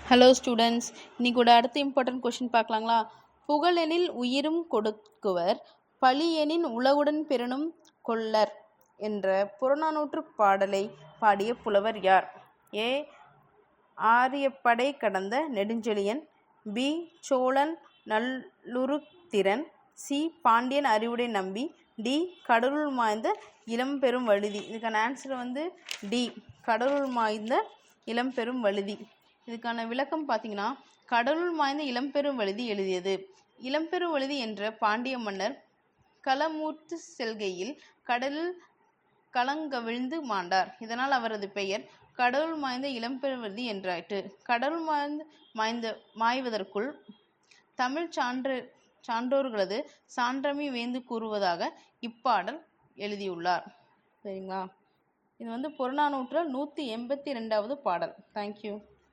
Hello students, இன்னைக்கூட அடுத்த important question பார்க்கலாங்களா? புகழெனில் உயிரும் கொடுக்குவர், பழியெனின் உலகுடன் பெறனும் கொள்ளர் என்ற புறநானூற்று பாடலை பாடிய புலவர் யார்? ஏ. ஆரியப்படை கடந்த நெடுஞ்செழியன், பி. சோழன் நல்லுருத்திரன், சி. பாண்டியன் அறிவுடை நம்பி, டி. கடலுள் மாய்ந்த இளம்பெரும் வழுதி. இதுக்கான ஆன்சர் டி. கடலுள் மாய்ந்த இளம்பெரும் வழுதி. இதுக்கான விளக்கம் பார்த்தீங்கன்னா, கடலுள் மாய்ந்த இளம்பெரும் வழுதி எழுதியது. இளம்பெரும் வழுதி என்ற பாண்டிய மன்னர் களமூர்த்து செல்கையில் கடலில் கலங்கவிழ்ந்து மாண்டார். இதனால் அவரது பெயர் கடலுள் மாய்ந்த இளம்பெருவழுதி என்றாயிற்று. கடலுள் மாய்வதற்குள் தமிழ் சான்றோர்களது சான்றமை வேந்து கூறுவதாக இப்பாடல் எழுதியுள்ளார். சரிங்களா? இது புறநானூற்று 182வது பாடல். தேங்க்யூ.